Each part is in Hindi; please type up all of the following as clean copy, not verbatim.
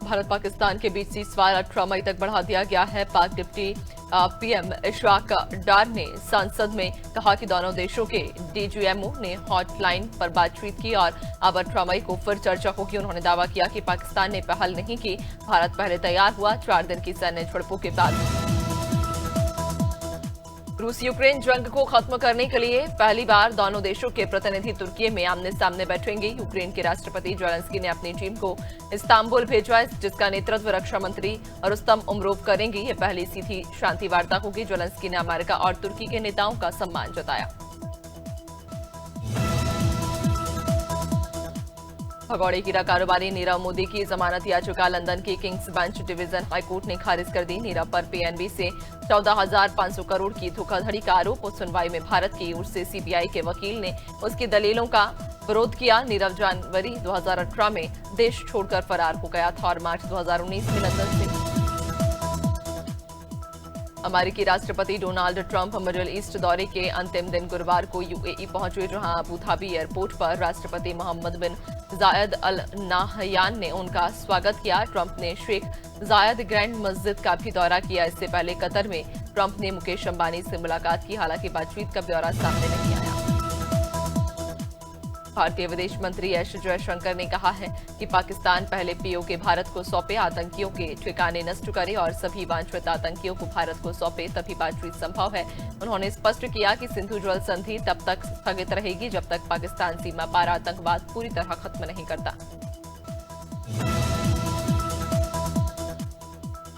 भारत पाकिस्तान के बीच सीज़फायर 18 मई तक बढ़ा दिया गया है। पाक डिप्टी पीएम इशराक डार ने संसद में कहा कि दोनों देशों के डीजीएमओ ने हॉटलाइन पर बातचीत की और अब 18 मई को फिर चर्चा होगी। उन्होंने दावा किया कि पाकिस्तान ने पहल नहीं की, भारत पहले तैयार हुआ। 4 दिन की सैन्य झड़पों के बाद रूस यूक्रेन जंग को खत्म करने के लिए पहली बार दोनों देशों के प्रतिनिधि तुर्की में आमने सामने बैठेंगे। यूक्रेन के राष्ट्रपति जेलेंस्की ने अपनी टीम को इस्तांबुल भेजा है, जिसका नेतृत्व रक्षा मंत्री रुस्तम उमरोव करेंगे। ये पहली सीधी शांति वार्ता होगी। जेलेंस्की ने अमेरिका और तुर्की के नेताओं का सम्मान जताया। भगौड़े हीरा कारोबारी नीरव मोदी की जमानत याचिका लंदन की किंग्स बेंच डिवीजन हाईकोर्ट ने खारिज कर दी। नीरव पर पीएनबी से 14,500 करोड़ की धोखाधड़ी का आरोप। उस सुनवाई में भारत की ओर से सीबीआई के वकील ने उसकी दलीलों का विरोध किया। नीरव जनवरी 2018 में देश छोड़कर फरार हो गया था और मार्च 2019 में लंदन से अमेरिकी राष्ट्रपति डोनाल्ड ट्रंप मिडिल ईस्ट दौरे के अंतिम दिन गुरुवार को यूएई पहुंचे, जहां अबू धाबी एयरपोर्ट पर राष्ट्रपति मोहम्मद बिन जायद अल नाहयान ने उनका स्वागत किया। ट्रंप ने शेख जायद ग्रैंड मस्जिद का भी दौरा किया। इससे पहले कतर में ट्रंप ने मुकेश अंबानी से मुलाकात की, हालांकि बातचीत का ब्यौरा सामने नहीं आया। भारतीय विदेश मंत्री एस जयशंकर ने कहा है कि पाकिस्तान पहले पीओके भारत को सौंपे, आतंकियों के ठिकाने नष्ट करे और सभी वांछित आतंकियों को भारत को सौंपे, तभी बातचीत संभव है। उन्होंने स्पष्ट किया कि सिंधु जल संधि तब तक स्थगित रहेगी जब तक पाकिस्तान सीमा पार आतंकवाद पूरी तरह खत्म नहीं करता।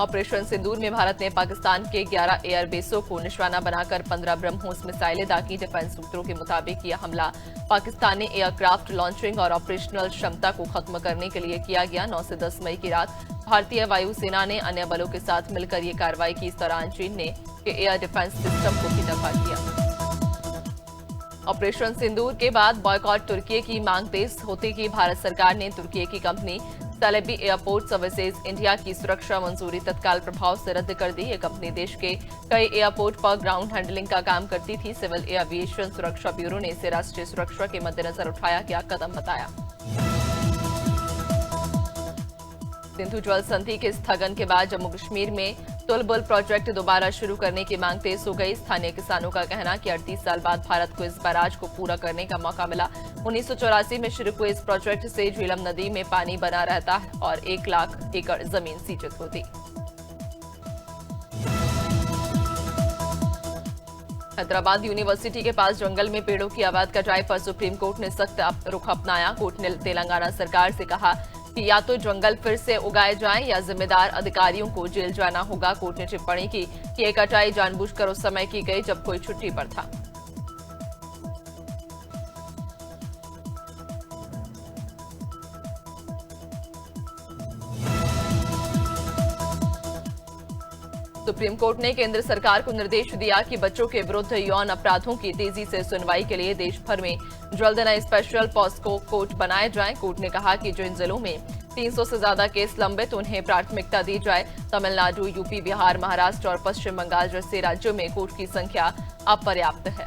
ऑपरेशन सिंदूर में भारत ने पाकिस्तान के 11 एयरबेसों को निशाना बनाकर 15 ब्रह्मोस मिसाइलें दागी। डिफेंस सूत्रों के मुताबिक यह हमला पाकिस्तानी एयरक्राफ्ट लॉन्चिंग और ऑपरेशनल क्षमता को खत्म करने के लिए किया गया। 9 से 10 मई की रात भारतीय वायुसेना ने अन्य बलों के साथ मिलकर ये कार्रवाई की। इस दौरान चीन ने एयर डिफेंस सिस्टम को भी तबाह किया। ऑपरेशन सिंदूर के बाद बॉयकॉट तुर्की की मांग तेज होते ही भारत सरकार ने तुर्की की company Celebi airport services India की सुरक्षा मंजूरी तत्काल प्रभाव से रद्द कर दी। ये कंपनी देश के कई एयरपोर्ट पर ग्राउंड हैंडलिंग का काम करती थी। सिविल एविएशन सुरक्षा ब्यूरो ने इसे राष्ट्रीय सुरक्षा के मद्देनजर उठाया गया कदम बताया। सिंधु जल संधि के स्थगन के बाद जम्मू कश्मीर में तुलबुल प्रोजेक्ट दोबारा शुरू करने की मांग तेज हो गई। स्थानीय किसानों का कहना कि 38 साल बाद भारत को इस बैराज को पूरा करने का मौका मिला। 1984 में शुरू हुए इस प्रोजेक्ट से झीलम नदी में पानी बना रहता है और 1 लाख एकड़ जमीन सिंचित होती। हैदराबाद यूनिवर्सिटी के पास जंगल में पेड़ों की अवैध कटाई पर सुप्रीम कोर्ट ने सख्त रुख अपनाया। कोर्ट ने तेलंगाना सरकार से कहा कि या तो जंगल फिर से उगाए जाएं या जिम्मेदार अधिकारियों को जेल जाना होगा। कोर्ट ने टिप्पणी की कि ये कटाई जानबूझकर उस समय की गई जब कोई छुट्टी पर था। सुप्रीम कोर्ट ने केंद्र सरकार को निर्देश दिया कि बच्चों के विरुद्ध यौन अपराधों की तेजी से सुनवाई के लिए देश भर में जल्द नए स्पेशल पॉस्को कोर्ट बनाए जाएं। कोर्ट ने कहा कि जिन जिलों में 300 से ज्यादा केस लंबित उन्हें प्राथमिकता दी जाए। तमिलनाडु, यूपी, बिहार, महाराष्ट्र और पश्चिम बंगाल जैसे राज्यों में कोर्ट की संख्या अपर्याप्त है।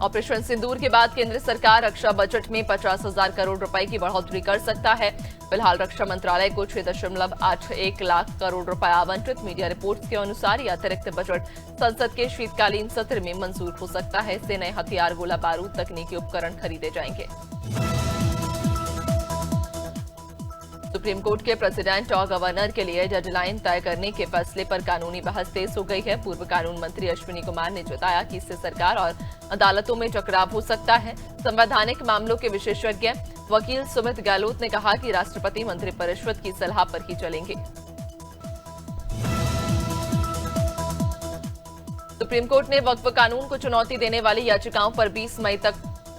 ऑपरेशन सिंदूर के बाद केंद्र सरकार रक्षा बजट में 50,000 करोड़ रुपए की बढ़ोतरी कर सकता है। फिलहाल रक्षा मंत्रालय को 6.81 लाख करोड़ रुपए आवंटित। मीडिया रिपोर्ट्स के अनुसार यह अतिरिक्त बजट संसद के शीतकालीन सत्र में मंजूर हो सकता है। इससे नए हथियार, गोला बारूद, तकनीकी उपकरण खरीदे जाएंगे। सुप्रीम कोर्ट के प्रेसिडेंट और गवर्नर के लिए डेडलाइन तय करने के फैसले पर कानूनी बहस तेज हो गई है। पूर्व कानून मंत्री अश्विनी कुमार ने जताया कि इससे सरकार और अदालतों में टकराव हो सकता है। संवैधानिक मामलों के विशेषज्ञ वकील सुमित गहलोत ने कहा कि राष्ट्रपति मंत्रिपरिषद की सलाह पर ही चलेंगे। सुप्रीम कोर्ट ने वक्फ कानून को चुनौती देने वाली याचिकाओं पर 20 मई तक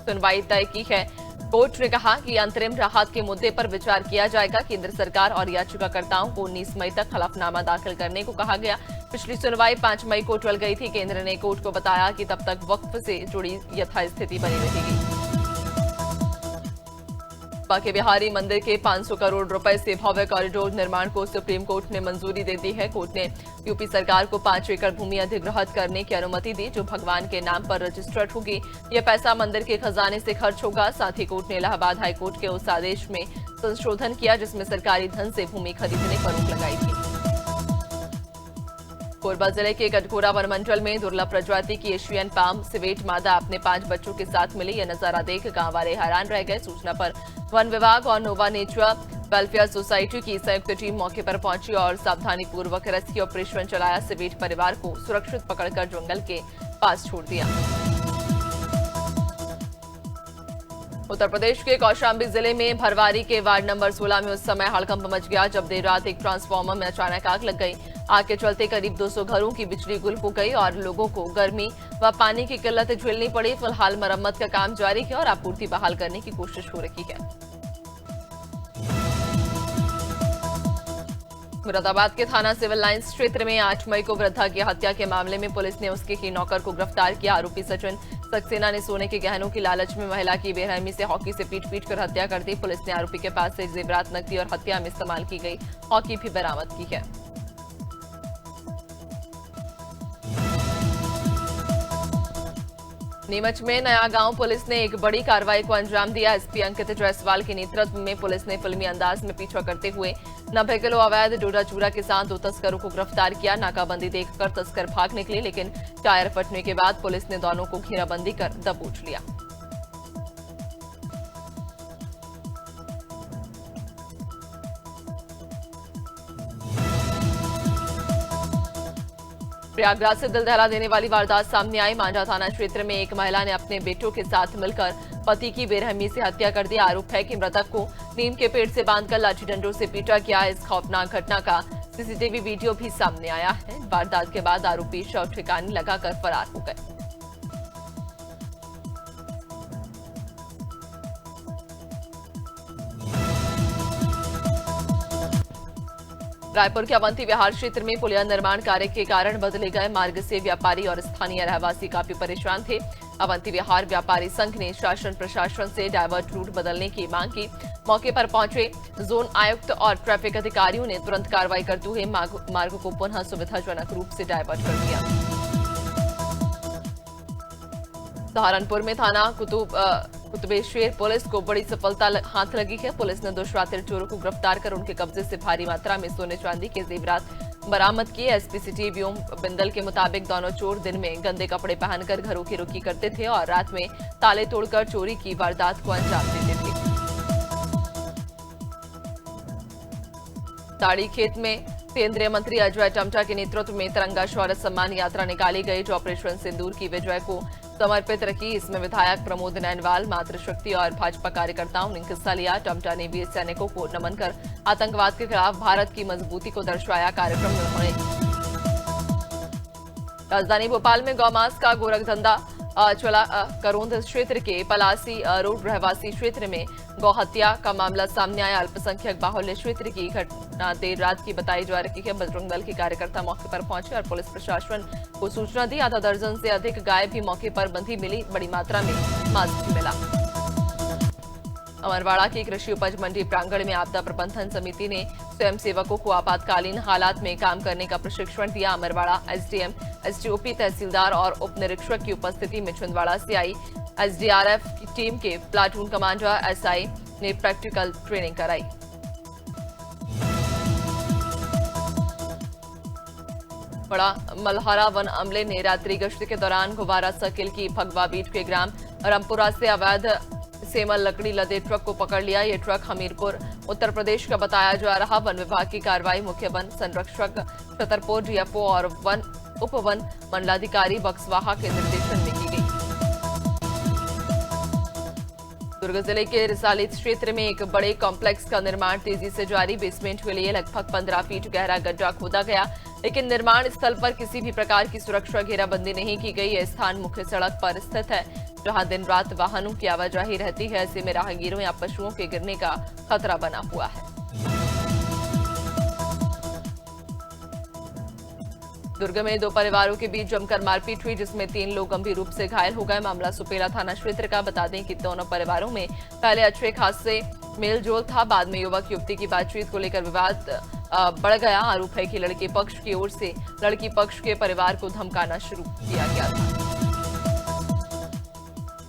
सुनवाई तय की है। कोर्ट ने कहा कि अंतरिम राहत के मुद्दे पर विचार किया जाएगा। केंद्र सरकार और याचिकाकर्ताओं को 19 मई तक हलफनामा दाखिल करने को कहा गया। पिछली सुनवाई 5 मई को टल गई थी। केंद्र ने कोर्ट को बताया कि तब तक वक्फ से जुड़ी यथास्थिति बनी रहेगी। बांके बिहारी मंदिर के 500 करोड़ रुपए से भव्य कॉरिडोर निर्माण को सुप्रीम कोर्ट ने मंजूरी दे दी है। कोर्ट ने यूपी सरकार को 5 एकड़ भूमि अधिग्रहित करने की अनुमति दी, जो भगवान के नाम पर रजिस्टर्ड होगी। यह पैसा मंदिर के खजाने से खर्च होगा। साथ ही कोर्ट ने इलाहाबाद हाईकोर्ट के उस आदेश में संशोधन किया जिसमें सरकारी धन से भूमि खरीदने पर रोक लगाई थी। कोरबा जिले के कटघोरा वनमंडल में दुर्लभ प्रजाति की एशियन पाम सिवेट मादा अपने 5 बच्चों के साथ मिली। यह नजारा देख गांव वाले हैरान रह गए। सूचना पर वन विभाग और नोवा नेचर वेलफेयर सोसाइटी की संयुक्त टीम मौके पर पहुंची और सावधानी पूर्वक रेस्क्यू ऑपरेशन चलाया। सिवेट परिवार को सुरक्षित पकड़कर जंगल के पास छोड़ दिया। उत्तर प्रदेश के कौशाम्बी जिले में भरवारी के वार्ड नंबर 16 में उस समय हड़कंप मच गया जब देर रात एक ट्रांसफार्मर में अचानक आग लग गई। आग के चलते करीब 200 घरों की बिजली गुल हो गई और लोगों को गर्मी व पानी की किल्लत झेलनी पड़ी। फिलहाल मरम्मत का काम जारी है और आपूर्ति बहाल करने की कोशिश हो रही है। मुरादाबाद के थाना सिविल लाइंस क्षेत्र में 8 मई को वृद्धा की हत्या के मामले में पुलिस ने उसके ही नौकर को गिरफ्तार किया। आरोपी सचिन सक्सेना ने सोने के गहनों की लालच में महिला की बेरहमी से हॉकी से पीट कर हत्या कर दी। पुलिस ने आरोपी के पास से जेवरात, नकदी और हत्या में इस्तेमाल की गई हॉकी भी बरामद की है। नीमच में नया गांव पुलिस ने एक बड़ी कार्रवाई को अंजाम दिया। एसपी अंकित जायसवाल के नेतृत्व में पुलिस ने फिल्मी अंदाज में पीछा करते हुए 90 किलो अवैध डोडा चूरा के साथ 2 तस्करों को गिरफ्तार किया। नाकाबंदी देखकर तस्कर भाग निकले, लेकिन टायर फटने के बाद पुलिस ने दोनों को घेराबंदी कर दबोच लिया। प्रयागराज से दिल दहला देने वाली वारदात सामने आई। मांझा थाना क्षेत्र में एक महिला ने अपने बेटों के साथ मिलकर पति की बेरहमी से हत्या कर दी। आरोप है कि मृतक को नीम के पेड़ से बांधकर लाठी डंडों से पीटा गया। इस खौफनाक घटना का सीसीटीवी वीडियो भी सामने आया है। वारदात के बाद आरोपी शव ठिकाने लगाकर फरार हो गए। रायपुर के अवंती विहार क्षेत्र में पुलिया निर्माण कार्य के कारण बदले गए मार्ग से व्यापारी और स्थानीय रहवासी काफी परेशान थे। अवंती विहार व्यापारी संघ ने शासन प्रशासन से डायवर्ट रूट बदलने की मांग की। मौके पर पहुंचे जोन आयुक्त और ट्रैफिक अधिकारियों ने तुरंत कार्रवाई करते हुए मार्ग को पुनः सुविधाजनक रूप से डायवर्ट कर दिया। सहारनपुर में थाना कुतुबेश्वर पुलिस को बड़ी सफलता हाथ लगी है। पुलिस ने 2 शातिर चोरों को गिरफ्तार कर उनके कब्जे से भारी मात्रा में सोने चांदी के जेवरात बरामद किए। एसपी सिटी व्योम बिंदल के मुताबिक दोनों चोर दिन में गंदे कपड़े पहनकर घरों की रुकी करते थे और रात में ताले तोड़कर चोरी की वारदात को अंजाम देते थे। ताड़ी खेत में केंद्रीय मंत्री अजय टम्टा के नेतृत्व में तिरंगा शौर्य सम्मान यात्रा निकाली गई, जो ऑपरेशन सिंदूर की विजय को समर्पित रखी। इसमें विधायक प्रमोद नैनवाल, मातृशक्ति और भाजपा कार्यकर्ताओं ने हिस्सा लिया। टम्टा ने वीर सैनिकों को नमन कर आतंकवाद के खिलाफ भारत की मजबूती को दर्शाया। कार्यक्रम में उन्होंने राजधानी भोपाल में गौमांस का गोरखधंधा चला। करोंद क्षेत्र के पलासी रोड रहवासी क्षेत्र में गौ हत्या का मामला सामने आया। अल्पसंख्यक बाहुल्य क्षेत्र की घटना देर रात की बताई जा रही है। बजरंग दल के कार्यकर्ता मौके पर पहुंचे और पुलिस प्रशासन को सूचना दी। आधा दर्जन से अधिक गाय भी मौके पर बंधी मिली। बड़ी मात्रा में मांस भी मिला। अमरवाड़ा की कृषि उपज मंडी प्रांगण में आपदा प्रबंधन समिति ने स्वयंसेवकों को आपातकालीन हालात में काम करने का प्रशिक्षण दिया। अमरवाड़ा एसडीएम, एसडीओपी, तहसीलदार और उप निरीक्षक की उपस्थिति में छिंदवाड़ा से आई एसडीआरएफ की टीम के प्लाटून कमांडर एसआई ने प्रैक्टिकल ट्रेनिंग कराई। बड़ा मल्हारा वन अमले ने रात्रि गश्त के दौरान गुवारा सर्किल की भगवा बीट के ग्राम रामपुरा से अवैध सेमल लकड़ी लदे ट्रक को पकड़ लिया। ये ट्रक हमीरपुर उत्तर प्रदेश का बताया जा रहा। वन विभाग की कार्रवाई मुख्य वन संरक्षक छतरपुर डीएफओ और उप वन मंडलाधिकारी बक्सवाहा के निर्देशन में की गई। दुर्ग जिले के रिसाली क्षेत्र में एक बड़े कॉम्प्लेक्स का निर्माण तेजी से जारी। बेसमेंट के लिए लगभग 15 फीट गहरा गड्ढा खोदा गया, लेकिन निर्माण स्थल पर किसी भी प्रकार की सुरक्षा घेराबंदी नहीं की गई। यह स्थान मुख्य सड़क पर स्थित है, जहां दिन रात वाहनों की आवाजाही रहती है। ऐसे में राहगीरों या पशुओं के गिरने का खतरा बना हुआ है। दुर्ग में 2 परिवारों के बीच जमकर मारपीट हुई, जिसमें 3 लोग गंभीर रूप से घायल हो गए। मामला सुपेला थाना क्षेत्र का। बता दें कि दोनों परिवारों में पहले अच्छे खासे मेलजोल था। बाद में युवक युवती की बातचीत को लेकर विवाद बढ़ गया। आरोप है कि लड़के पक्ष की ओर से लड़की पक्ष के परिवार को धमकाना शुरू किया गया था।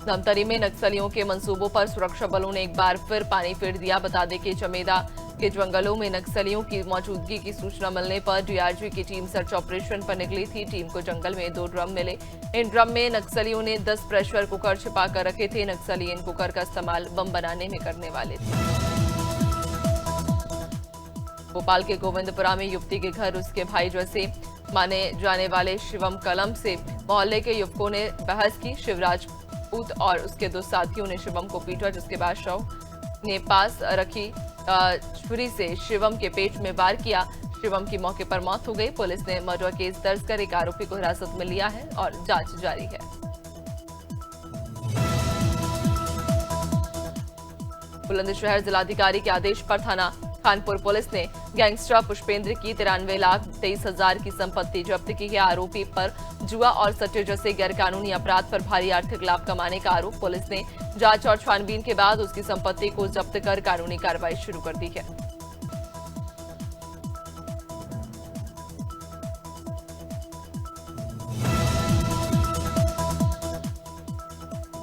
धमतरी में नक्सलियों के मंसूबों पर सुरक्षा बलों ने एक बार फिर पानी फेर दिया। बता दें कि चमेदा के जंगलों में नक्सलियों की मौजूदगी की सूचना मिलने पर डीआरजी की टीम सर्च ऑपरेशन पर निकली थी। टीम को जंगल में 2 ड्रम मिले। इन ड्रम में नक्सलियों ने 10 प्रेशर कुकर छिपा कर रखे थे। नक्सली इन कुकर का इस्तेमाल बम बनाने में करने वाले थे। भोपाल के गोविंदपुरा में युवती के घर उसके भाई जैसे माने जाने वाले शिवम कलम से मोहल्ले के युवकों ने बहस की। शिवराज और उसके 2 साथियों ने शिवम को पीटा, जिसके बाद शव ने पास रखी छुरी से शिवम के पेट में वार किया। शिवम की मौके पर मौत हो गई। पुलिस ने मर्डर केस दर्ज कर एक आरोपी को हिरासत में लिया है और जांच जारी है। बुलंदशहर जिलाधिकारी के आदेश पर थाना खानपुर पुलिस ने गैंगस्टर पुष्पेंद्र की 93,23,000 की संपत्ति जब्त की है। आरोपी पर जुआ और सट्टे जैसे गैरकानूनी अपराध पर भारी आर्थिक लाभ कमाने का आरोप। पुलिस ने जांच और छानबीन के बाद उसकी संपत्ति को जब्त कर कानूनी कार्रवाई शुरू कर दी है।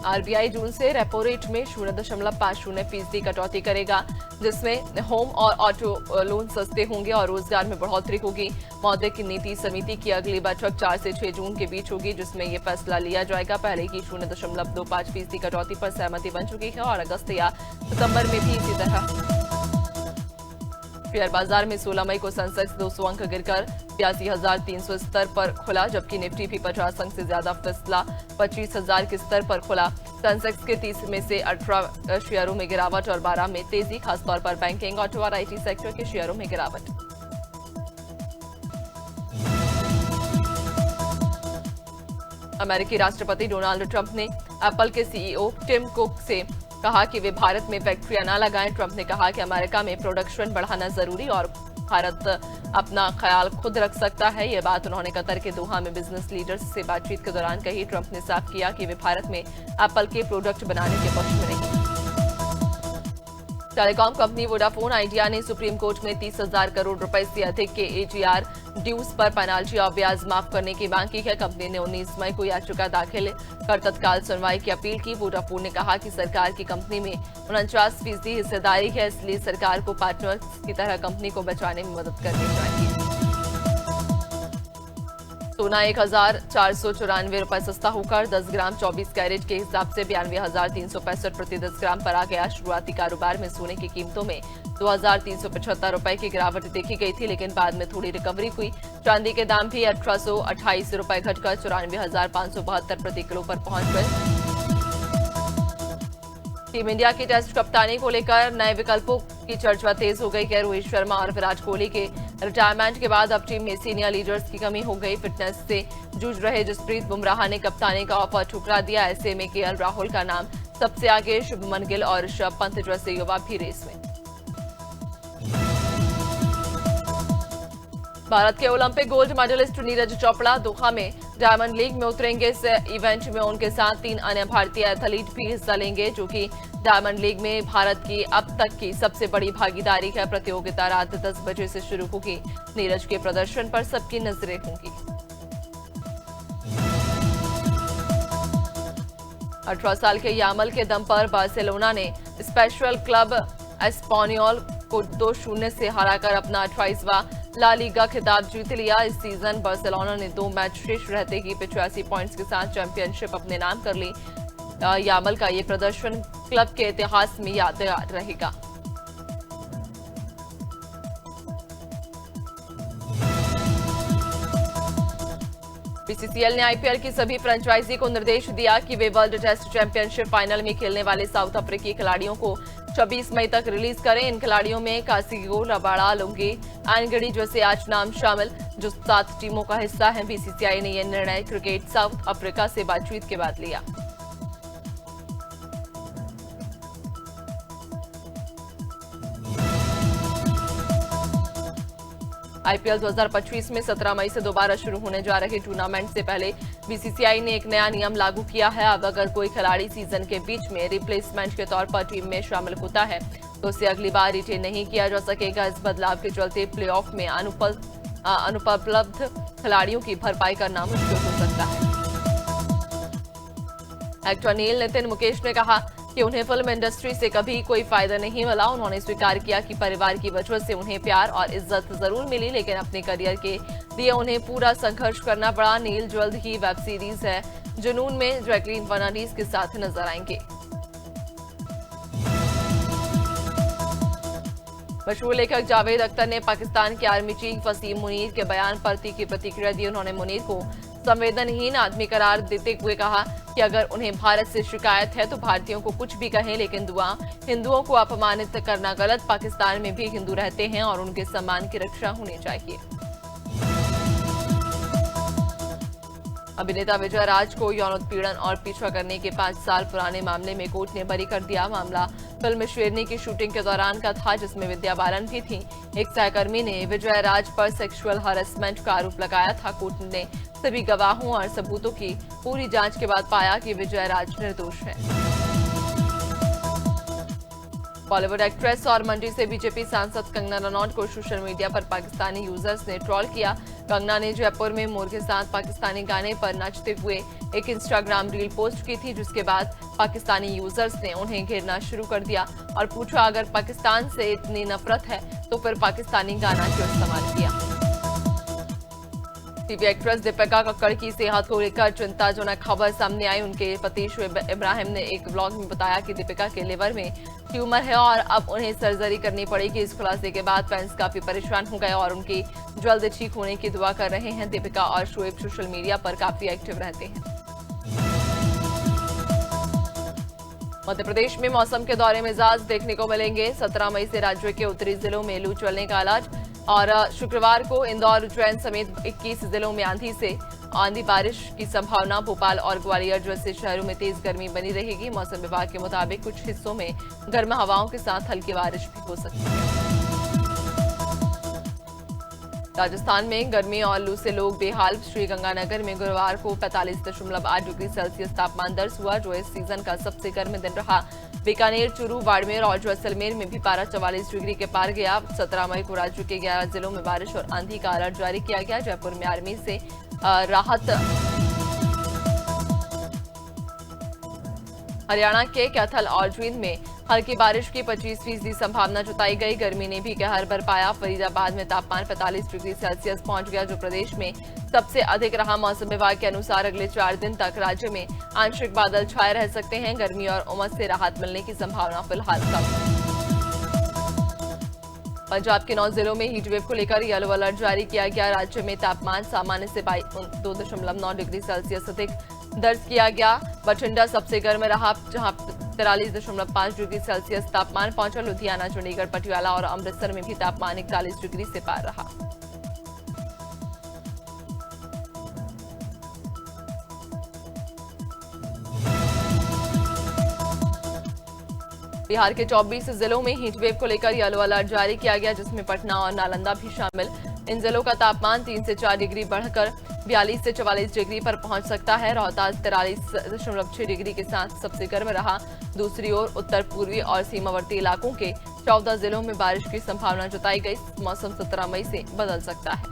आरबीआई जून से रेपो रेट में 0.50% कटौती करेगा, जिसमें होम और ऑटो लोन सस्ते होंगे और रोजगार में बढ़ोतरी होगी। मौद्रिक नीति समिति की अगली बैठक 4 से 6 जून के बीच होगी, जिसमें ये फैसला लिया जाएगा। पहले की 0.25% कटौती पर सहमति बन चुकी है और अगस्त या सितंबर में भी इसी तरह। शेयर बाजार में 16 मई को सेंसेक्स 200 अंक गिरकर 82,300 स्तर पर खुला, जबकि निफ्टी भी 50 अंक से ज्यादा फिसला 25,000 के स्तर पर खुला। सेंसेक्स के 30 में से 18 शेयरों में गिरावट और 12 में तेजी, खासतौर पर बैंकिंग, ऑटो और आईटी सेक्टर के शेयरों में गिरावट। अमेरिकी राष्ट्रपति डोनाल्ड ट्रंप ने एप्पल के सीईओ टिम कुक से कहा कि वे भारत में फैक्ट्रियां न लगाएं। ट्रंप ने कहा कि अमेरिका में प्रोडक्शन बढ़ाना जरूरी और भारत अपना ख्याल खुद रख सकता है। ये बात उन्होंने कतर के दोहा में बिजनेस लीडर्स से बातचीत के दौरान कही। ट्रंप ने साफ किया कि वे भारत में एप्पल के प्रोडक्ट बनाने के पक्ष में नहीं। टेलीकॉम कंपनी वोडाफोन आइडिया ने सुप्रीम कोर्ट में 30,000 करोड़ रुपए से अधिक के एजीआर ड्यूज पर पेनाल्टी और ब्याज माफ करने की मांग की है। कंपनी ने 19 मई को याचिका दाखिल कर तत्काल सुनवाई की अपील की। वोडाफोन ने कहा कि सरकार की कंपनी में 49% हिस्सेदारी है, इसलिए सरकार को पार्टनर्स की तरह कंपनी को बचाने में मदद करनी चाहिए। सोना 1,494 रुपए सस्ता होकर 10 ग्राम 24 कैरेट के हिसाब से 92,365 प्रति 10 ग्राम पर आ गया। शुरुआती कारोबार में सोने की कीमतों में 2,375 रुपए की गिरावट देखी गई थी, लेकिन बाद में थोड़ी रिकवरी हुई। चांदी के दाम भी 1828 रुपए घटकर 94,572 प्रति किलो पर पहुंच गए। टीम इंडिया की टेस्ट कप्तानी को लेकर नए विकल्पों की चर्चा तेज हो गई है। रोहित शर्मा और विराट कोहली के रिटायरमेंट के बाद अब टीम में सीनियर लीडर्स की कमी हो गई। फिटनेस से जूझ रहे जसप्रीत बुमराह ने कप्तानी का ऑफर ठुकरा दिया। ऐसे में केएल राहुल का नाम सबसे आगे, शुभमन गिल और ऋषभ पंत जैसे युवा भी रेस में। भारत के Olympic gold medalist Neeraj Chopra Doha में डायमंड लीग में उतरेंगे। इस इवेंट में उनके साथ 3 अन्य भारतीय एथलीट भी हिस्सा लेंगे, जो कि डायमंड लीग में भारत की अब तक की सबसे बड़ी भागीदारी है। प्रतियोगिता रात 10 बजे से शुरू होगी। नीरज के प्रदर्शन पर सबकी नजरें होंगी। 18 साल के यामल के दम पर बार्सिलोना ने स्पेशल क्लब एस्पानियोल को 2-0 से हराकर अपना 28वां ला लीगा खिताब जीत लिया। इस सीजन बार्सिलोना ने 2 मैच शेष रहते ही 85 पॉइंट्स के साथ चैंपियनशिप अपने नाम कर ली। यामल का ये प्रदर्शन क्लब के इतिहास में यादगार रहेगा। बीसीसीएल ने आईपीएल की सभी फ्रेंचाइजी को निर्देश दिया कि वे वर्ल्ड टेस्ट चैंपियनशिप फाइनल में खेलने वाले साउथ अफ्रीकी खिलाड़ियों को 26 मई तक रिलीज करें। इन खिलाड़ियों में कासिगो, रबाड़ा, लुंगी, एनगड़ी जैसे 8 नाम शामिल, जो 7 टीमों का हिस्सा है। बीसीसीआई ने यह निर्णय क्रिकेट साउथ अफ्रीका से बातचीत के बाद लिया। आईपीएल 2025 में 17 मई से दोबारा शुरू होने जा रहे टूर्नामेंट से पहले बीसीसीआई ने एक नया नियम लागू किया है। अब अगर कोई खिलाड़ी सीजन के बीच में रिप्लेसमेंट के तौर पर टीम में शामिल होता है तो उसे अगली बार रिटेन नहीं किया जा सकेगा। इस बदलाव के चलते प्लेऑफ में अनुपलब्ध खिलाड़ियों की भरपाई करना मुश्किल हो सकता है। एक्टर नील नितिन मुकेश ने कहा कि उन्हें फिल्म इंडस्ट्री से कभी कोई फायदा नहीं मिला। उन्होंने स्वीकार किया कि परिवार की वजह से उन्हें प्यार और इज्जत जरूर मिली, लेकिन अपने करियर के लिए उन्हें पूरा संघर्ष करना पड़ा। नील जल्द ही वेब सीरीज है जुनून में जैकलीन फर्नांडीज के साथ नजर आएंगे। मशहूर लेखक जावेद अख्तर ने पाकिस्तान के आर्मी चीफ वसीम मुनीर के बयान पर तीखी प्रतिक्रिया दी। उन्होंने मुनीर को संवेदनहीन आदमी करार देते हुए कहा कि अगर उन्हें भारत से शिकायत है तो भारतीयों को कुछ भी कहें, लेकिन हिंदुओं को अपमानित करना गलत। पाकिस्तान में भी हिंदू रहते हैं और उनके सम्मान की रक्षा होनी चाहिए। अभिनेता विजय राज को यौन उत्पीड़न और पीछा करने के 5 साल पुराने मामले में कोर्ट ने बरी कर दिया। मामला फिल्म शेरनी की शूटिंग के दौरान का था, जिसमें विद्या बालन भी थी। एक सहकर्मी ने विजय राज पर सेक्सुअल हरासमेंट का आरोप लगाया था। कोर्ट ने सभी गवाहों और सबूतों की पूरी जांच के बाद पाया कि विजय राज निर्दोष है। बॉलीवुड एक्ट्रेस और मंडी से बीजेपी सांसद कंगना रनौत को सोशल मीडिया पर पाकिस्तानी यूजर्स ने ट्रोल किया। कंगना ने जयपुर में मोर के साथ पाकिस्तानी गाने पर नाचते हुए एक इंस्टाग्राम रील पोस्ट की थी, जिसके बाद पाकिस्तानी यूजर्स ने उन्हें घेरना शुरू कर दिया और पूछा अगर पाकिस्तान से इतनी नफरत है तो फिर पाकिस्तानी गाना क्यों इस्तेमाल किया। टीवी एक्ट्रेस दीपिका कक्कड़ की सेहत को लेकर चिंताजनक खबर सामने आई। उनके पति शोएब इब्राहिम ने एक ब्लॉग में बताया कि दीपिका के लिवर में ट्यूमर है और अब उन्हें सर्जरी करनी पड़ेगी। इस खुलासे के बाद फैंस काफी परेशान हो गए और उनकी जल्द ठीक होने की दुआ कर रहे हैं। दीपिका और शोएब सोशल मीडिया पर काफी एक्टिव रहते हैं। मध्य प्रदेश में मौसम के दौरे मिजाज देखने को मिलेंगे। 17 मई से राज्य के उत्तरी जिलों में लू चलने का अलर्ट और शुक्रवार को इंदौर, उज्जैन समेत 21 जिलों में आंधी बारिश की संभावना। भोपाल और ग्वालियर जैसे शहरों में तेज गर्मी बनी रहेगी। मौसम विभाग के मुताबिक कुछ हिस्सों में गर्म हवाओं के साथ हल्की बारिश भी हो सकती है। राजस्थान में गर्मी और लू से लोग बेहाल। श्रीगंगानगर में गुरुवार को 45.8 डिग्री सेल्सियस तापमान दर्ज हुआ, जो इस सीजन का सबसे गर्म दिन रहा। बीकानेर, चूरू, बाड़मेर और जैसलमेर में भी पारा 44 डिग्री के पार गया। 17 मई को राज्य के 11 जिलों में बारिश और आंधी का अलर्ट जारी किया गया। जयपुर में आर्मी से राहत। हरियाणा के कैथल और जींद में हल्की बारिश की 25% संभावना जताई गई। गर्मी ने भी कहर बरपाया। फरीदाबाद में तापमान 45 डिग्री सेल्सियस पहुंच गया, जो प्रदेश में सबसे अधिक रहा। मौसम विभाग के अनुसार अगले 4 दिन तक राज्य में आंशिक बादल छाए रह सकते हैं। गर्मी और उमस से राहत मिलने की संभावना फिलहाल कम। पंजाब के 9 जिलों में हीटवेव को लेकर येलो अलर्ट जारी किया गया। राज्य में तापमान सामान्य से 2.9 डिग्री सेल्सियस अधिक दर्ज किया गया। बठिंडा सबसे गर्म रहा, जहां 43.5 डिग्री सेल्सियस तापमान पहुंचा। लुधियाना, चंडीगढ़, पटियाला और अमृतसर में भी तापमान 41 डिग्री से पार रहा। बिहार के 24 जिलों में हीटवेव को लेकर येलो अलर्ट जारी किया गया, जिसमें पटना और नालंदा भी शामिल। इन जिलों का तापमान 3 से 4 डिग्री बढ़कर 42 से 44 डिग्री पर पहुंच सकता है। रोहतास 43.6 डिग्री के साथ सबसे गर्म रहा। दूसरी ओर उत्तर पूर्वी और सीमावर्ती इलाकों के 14 जिलों में बारिश की संभावना जताई गई। मौसम 17 मई से बदल सकता है।